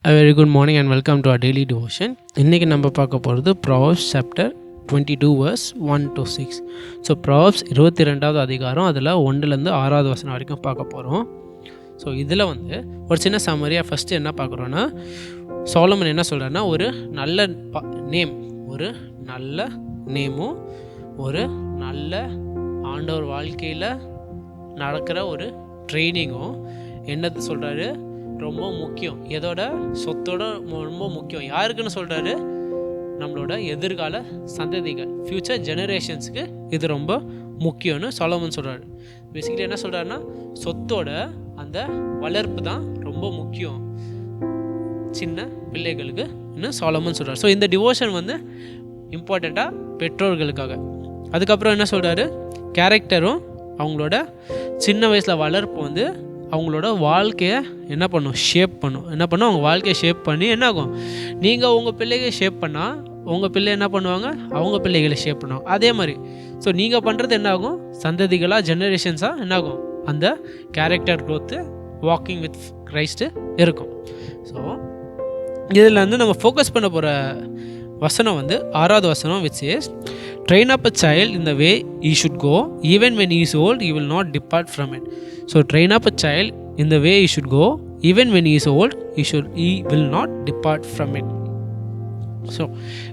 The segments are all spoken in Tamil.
A very good morning and welcome to our daily devotion. இன்றைக்கி நம்ம பார்க்க போகிறது Proverbs chapter 22 verse 1 to 6. So Proverbs 22வது அதிகாரம் அதில் 1லேருந்து 6வது வசனம் வரைக்கும் பார்க்க போகிறோம். ஸோ இதில் ஒரு சின்ன சம்மரியாக ஃபஸ்ட்டு என்ன பார்க்குறோன்னா, சோலமன் என்ன சொல்கிறாருன்னா, ஒரு நல்ல நேம், ஒரு நல்ல நேமும் ஒரு நல்ல ஆண்டவர் வாழ்க்கையில் நடக்கிற ஒரு ட்ரைனிங்கும் என்னது சொல்கிறாரு, ரொம்ப முக்கியம். எதோட சொத்தோட ரொம்ப முக்கியம். யாருக்குன்னு சொல்கிறாரு? நம்மளோட எதிர்கால சந்ததிகள், ஃப்யூச்சர் ஜெனரேஷன்ஸுக்கு இது ரொம்ப முக்கியம்னு சொலமன் சொல்கிறாரு. பேசிக்கலி என்ன சொல்கிறாருன்னா, சொத்தோட அந்த வளர்ப்பு தான் ரொம்ப முக்கியம் சின்ன பிள்ளைகளுக்கு இன்னும் சொலமன் சொல்கிறார். ஸோ இந்த டிவோஷன் இம்பார்ட்டண்ட்டாக பெற்றோர்களுக்காக. அதுக்கப்புறம் என்ன சொல்கிறாரு, கேரக்டரும் அவங்களோட சின்ன வயசில் வளர்ப்பு அவங்களோட வாழ்க்கையை என்ன பண்ணும், ஷேப் பண்ணும். என்ன பண்ணும், அவங்க வாழ்க்கையை ஷேப் பண்ணி என்ன ஆகும், நீங்கள் உங்கள் பிள்ளைகளை ஷேப் பண்ணால் உங்கள் பிள்ளை என்ன பண்ணுவாங்க, அவங்க பிள்ளைகளை ஷேப் பண்ணுவாங்க. அதே மாதிரி ஸோ நீங்கள் பண்ணுறது என்ன ஆகும், சந்ததிகளாக ஜெனரேஷன்ஸாக என்ன ஆகும், அந்த character growth walking with Christ இருக்கும். ஸோ இதில் நம்ம ஃபோக்கஸ் பண்ண போகிற வசனம் 6வது வசனம், which is train up a child in the way he should go, even when he is old he will not depart from it. So train up a child in the way he should go, even when he is old he will not depart from it. So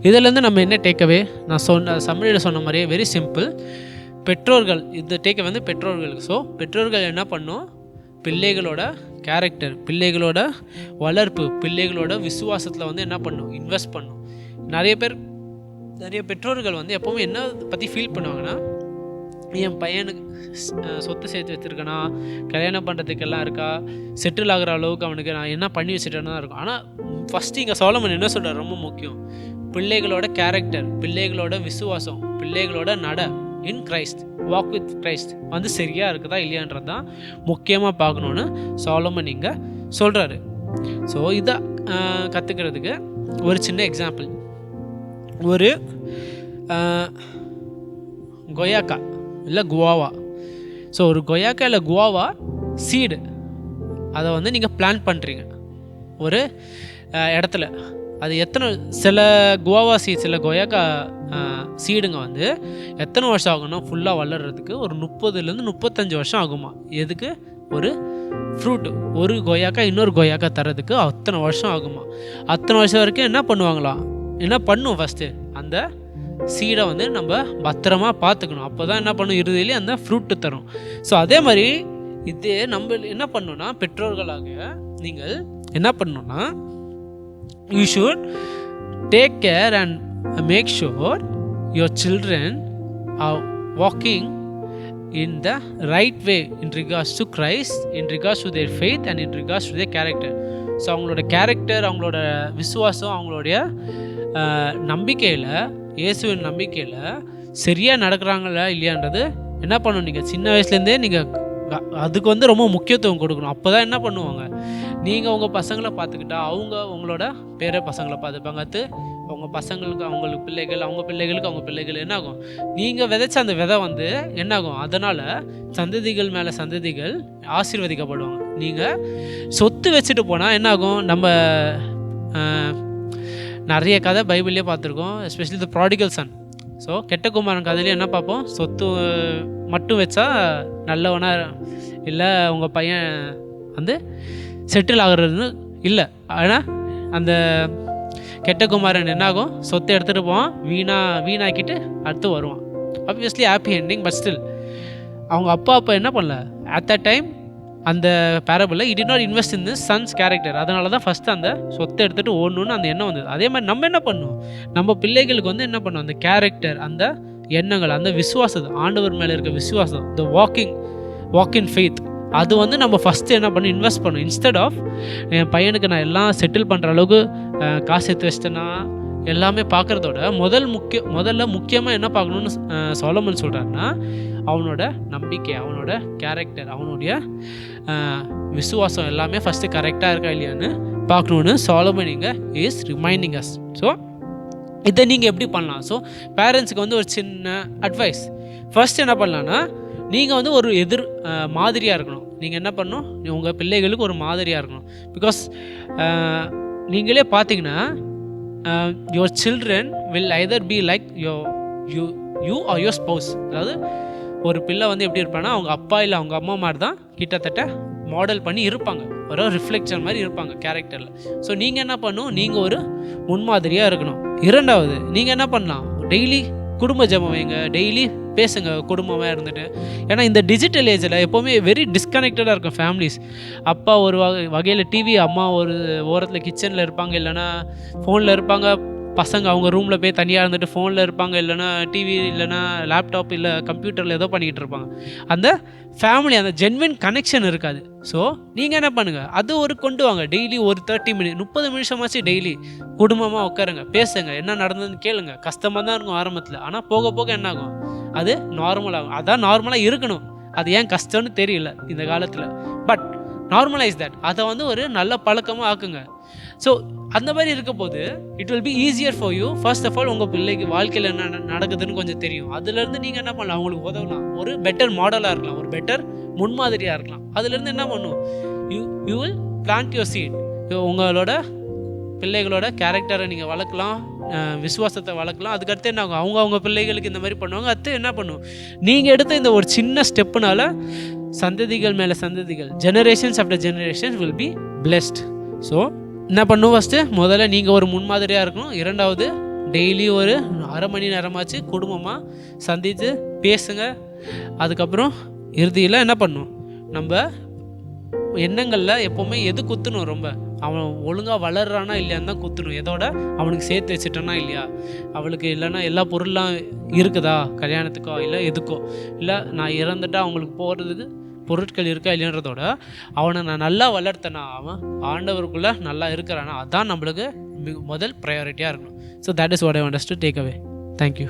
இதிலேருந்து நம்ம என்ன டேக்அவே, நான் சம்மரியில் சொன்ன மாதிரியே வெரி சிம்பிள். பெற்றோர்கள், இந்த டேக்அவே பெற்றோர்களுக்கு. ஸோ பெற்றோர்கள் என்ன பண்ணும், பிள்ளைகளோட கேரக்டர், பிள்ளைகளோட வளர்ப்பு, பிள்ளைகளோட விசுவாசத்தில் என்ன பண்ணும், இன்வெஸ்ட் பண்ணும். நிறைய பெற்றோர்கள் எப்போவுமே என்ன பற்றி ஃபீல் பண்ணுவாங்கன்னா, என் பையனுக்கு சொத்து சேர்த்து வச்சுருக்கேனா, கல்யாணம் பண்ணுறதுக்கெல்லாம் இருக்கா, செட்டில் ஆகிற அளவுக்கு அவனுக்கு நான் என்ன பண்ணி வச்சுட்டேன்னு தான் இருக்கும். ஆனால் ஃபஸ்ட்டு இங்கே சோலமன் என்ன சொல்கிறார், ரொம்ப முக்கியம், பிள்ளைகளோட கேரக்டர், பிள்ளைகளோட விசுவாசம், பிள்ளைகளோட நட in Christ, walk with Christ சரியாக இருக்குதா இல்லையான்றது தான் முக்கியமாக பார்க்கணுன்னு சோலமன் இங்கே சொல்கிறாரு. ஸோ இதை கற்றுக்கிறதுக்கு ஒரு சின்ன எக்ஸாம்பிள். ஒரு கொய்யாக்கா இல்லை குவாவா. ஸோ ஒரு கொய்யாக்கா இல்லை குவாவா சீடு, அதை நீங்கள் பிளான் பண்ணுறீங்க ஒரு இடத்துல. அது சில குவாவா சீட்ஸ், சில கொய்யாக்கா சீடுங்க எத்தனை வருஷம் ஆகும்னா, ஃபுல்லாக வளர்கிறதுக்கு ஒரு 30லேருந்து 35 வருஷம் ஆகுமா. எதுக்கு? ஒரு ஃப்ரூட்டு, ஒரு கொய்யாக்கா இன்னொரு கொய்யாக்கா தரதுக்கு அத்தனை வருஷம் ஆகுமா. அத்தனை வருஷம் வரைக்கும் என்ன பண்ணுவாங்களாம், என்ன பண்ணும், ஃபஸ்ட்டு அந்த சீடை நம்ம பத்திரமா பார்த்துக்கணும். அப்போ தான் என்ன பண்ணும், இறுதியிலே அந்த ஃப்ரூட்டு தரும். ஸோ அதே மாதிரி இது நம்ம என்ன பண்ணணும்னா, பெற்றோர்களாக நீங்கள் என்ன பண்ணணும்னா, you should take care and make sure your children are walking in the right way in regards to Christ, in regards to their faith and in regards to their character. So அவங்களோட கேரக்டர், அவங்களோட விசுவாசம், அவங்களுடைய நம்பிக்கையில், இயேசுவின் நம்பிக்கையில் சரியாக நடக்கிறாங்களா இல்லையான்றது என்ன பண்ணணும், நீங்கள் சின்ன வயசுலேருந்தே நீங்கள் அதுக்கு ரொம்ப முக்கியத்துவம் கொடுக்கணும். அப்போ தான் என்ன பண்ணுவாங்க, நீங்கள் உங்கள் பசங்களை பார்த்துக்கிட்டா அவங்க உங்களோட பேர பசங்களை பார்த்துப்பாங்க. அவங்க பசங்களுக்கு அவங்களுக்கு பிள்ளைகள், அவங்க பிள்ளைகளுக்கு அவங்க பிள்ளைகள். என்ன ஆகும், நீங்கள் விதைச்ச அந்த விதை என்ன ஆகும், அதனால் சந்ததிகள் மேலே சந்ததிகள் ஆசீர்வதிக்கப்படுவாங்க. நீங்கள் சொத்து வச்சுட்டு போனால் என்ன ஆகும், நம்ம நிறைய கதை பைபிள்லேயே பார்த்துருக்கோம், especially the prodigal Sun. So கெட்ட குமாரன் கதையிலே என்ன பார்ப்போம், சொத்து மட்டும் வச்சா நல்லவனா இல்லை, உங்கள் பையன் செட்டில் ஆகுறதுன்னு இல்லை. ஆனால் அந்த கெட்ட குமாரன் என்னாகும், சொத்தை எடுத்துகிட்டு போவான், வீணாக்கிட்டு அடுத்து வருவான். Obviously happy ending, but still அவங்க அப்பா என்ன பண்ணல அட் த டைம், அந்த பேரபிளில் it did not invest in this son's character. அதனால தான் ஃபஸ்ட்டு அந்த சொத்தை எடுத்துகிட்டு ஓடணுன்னு அந்த எண்ணம் வந்தது. அதே மாதிரி நம்ம என்ன பண்ணணும், நம்ம பிள்ளைகளுக்கு என்ன பண்ணணும், அந்த கேரக்டர், அந்த எண்ணங்கள், அந்த விசுவாசம், ஆண்டவர் மேலே இருக்க விசுவாசம், இந்த வாக் இன் ஃபெய்த், அது நம்ம ஃபஸ்ட்டு என்ன பண்ணணும், இன்வெஸ்ட் பண்ணணும். இன்ஸ்டெட் ஆஃப் என் பையனுக்கு நான் எல்லாம் செட்டில் பண்ணுற அளவுக்கு காசு எடுத்து வச்சிட்டேன்னா எல்லாமே பார்க்குறதோட முதல்ல முக்கியமாக என்ன பார்க்கணுன்னு சோலமன் சொல்கிறாருன்னா, அவனோட நம்பிக்கை, அவனோட கேரக்டர், அவனுடைய விசுவாசம் எல்லாமே ஃபஸ்ட்டு கரெக்டாக இருக்கா இல்லையான்னு பார்க்கணுன்னு சோலமன் இங்கே இஸ் ரிமைண்டிங் அஸ். ஸோ இதை நீங்கள் எப்படி பண்ணலாம்? ஸோ பேரண்ட்ஸுக்கு ஒரு சின்ன அட்வைஸ். ஃபஸ்ட் என்ன பண்ணலான்னா, நீங்கள் ஒரு மாதிரியாக இருக்கணும். நீங்கள் என்ன பண்ணணும், உங்கள் பிள்ளைகளுக்கு ஒரு மாதிரியாக இருக்கணும். பிகாஸ் நீங்களே பார்த்தீங்கன்னா your children will either be like you or your spouse. அதாவது ஒரு பிள்ளை வந்து எப்படி இருப்பாங்கன்னா அவங்க அப்பா இல்லை அவங்க அம்மா மாதிரி தான் கிட்டத்தட்ட மாடல் பண்ணி இருப்பாங்க, ஒரு ரிஃப்ளெக்ஷன் மாதிரி இருப்பாங்க கேரக்டரில். ஸோ நீங்கள் என்ன பண்ணணும், நீங்கள் ஒரு முன்மாதிரியாக இருக்கணும். இரண்டாவது, நீங்கள் என்ன பண்ணலாம், டெய்லி குடும்ப ஜெபம் வைங்க, டெய்லி பேசுங்க குடும்பமாக இருந்துட்டு. ஏன்னா இந்த டிஜிட்டல் ஏஜில் எப்போவுமே வெரி டிஸ்கனெக்டடாக இருக்கும் ஃபேமிலிஸ். அப்பா ஒரு வகையில் டிவி, அம்மா ஒரு ஓரத்தில் கிச்சனில் இருப்பாங்க, இல்லைனா ஃபோனில் இருப்பாங்க. பசங்க அவங்க ரூமில் போய் தனியாக இருந்துட்டு ஃபோனில் இருப்பாங்க, இல்லைனா டிவி, இல்லைனா லேப்டாப், இல்லை கம்ப்யூட்டரில் ஏதோ பண்ணிக்கிட்டு இருப்பாங்க. அந்த ஃபேமிலி அந்த ஜென்வின் கனெக்ஷன் இருக்காது. ஸோ நீங்கள் என்ன பண்ணுங்கள், அது ஒரு கொண்டு வாங்க. டெய்லி ஒரு 30 நிமிஷமாச்சு டெய்லி குடும்பமாக உட்காருங்க, பேசுங்க, என்ன நடந்ததுன்னு கேளுங்க. கஷ்டமாக தான் இருக்கும் ஆரம்பத்தில், ஆனால் போக போக என்ன ஆகும், அது நார்மலாகும். அதான் நார்மலாக இருக்கணும். அது ஏன் கஷ்டம்னு தெரியல இந்த காலத்தில். பட் நார்மலைஸ் தட், அதை வந்து ஒரு நல்ல பழக்கமாக ஆக்குங்க. ஸோ அந்த மாதிரி இருக்க போது it will be easier for you. First of all உங்கள் பிள்ளைக்கு வாழ்க்கையில் என்ன நடக்குதுன்னு கொஞ்சம் தெரியும். அதுலேருந்து நீங்கள் என்ன பண்ணலாம், அவங்களுக்கு உதவலாம். ஒரு பெட்டர் மாடலாக இருக்கலாம், ஒரு பெட்டர் முன்மாதிரியாக இருக்கலாம். அதுலேருந்து என்ன பண்ணும், you will plant your seed. உங்களோட பிள்ளைகளோட கேரக்டரை நீங்கள் வளர்க்கலாம், விசுவாசத்தை வளர்க்கலாம். அதுக்கடுத்து என்ன ஆகும், அவங்க பிள்ளைகளுக்கு இந்த மாதிரி பண்ணுவாங்க. அடுத்து என்ன பண்ணும், நீங்கள் எடுத்த இந்த ஒரு சின்ன ஸ்டெப்புனால சந்ததிகள் மேலே சந்ததிகள், generations after generations will be blessed. So என்ன பண்ணும், ஃபஸ்ட்டு முதல்ல நீங்கள் ஒரு முன்மாதிரியாக இருக்கணும். இரண்டாவது, டெய்லி ஒரு அரை மணி நேரமாச்சு குடும்பமாக சந்தித்து பேசுங்க. அதுக்கப்புறம் இறுதியில் என்ன பண்ணும், நம்ம எண்ணங்களில் எப்போவுமே எது குத்தணும், ரொம்ப அவன் ஒழுங்காக வளர்றானா இல்லையான்னு தான் குத்தணும். எதோட அவனுக்கு சேர்த்து வச்சுட்டானா இல்லையா, அவளுக்கு இல்லைன்னா எல்லா பொருள்லாம் இருக்குதா கல்யாணத்துக்கோ இல்லை எதுக்கோ, இல்லை நான் இறந்துட்டா அவங்களுக்கு போகிறதுக்கு பொருட்கள் இருக்கா இல்லைன்றதோட அவனை நான் நல்லா வளர்த்தனா, அவன் ஆண்டவருக்குள்ளே நல்லா இருக்கிறானா, அதுதான் நம்மளுக்கு முதல் ப்ரையாரிட்டியாக இருக்கணும். So that is what I want us to take away. Thank you.